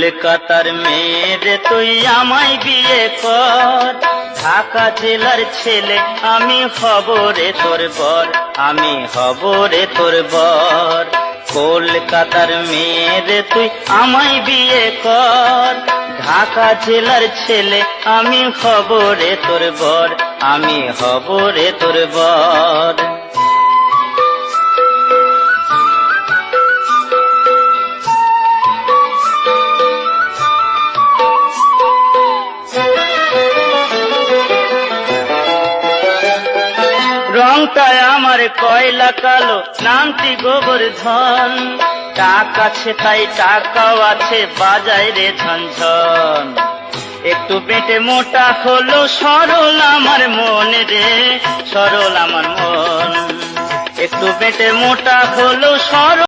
কলকাতার মেয়ে তুই আমায় বিয়ে কর, ঢাকা জেলার ছেলে আমি হব রে তোর বর, আমি হব রে তোর বর। কলকাতার মেয়ে তুই আমায় বিয়ে কর, ঢাকা জেলার ছেলে আমি হব রে তোর বর, আমি হব রে তোর বর। রংটায় আমার কয়লা কালো, নামটি গোবর্ধন, টাকা আছে তাই টাকাও আছে, বাজায় রে ঝনঝন। একটু পেটে মোটা হলো সরল আমার মন রে, সরল আমার মন। একটু পেটে মোটা হলো সরল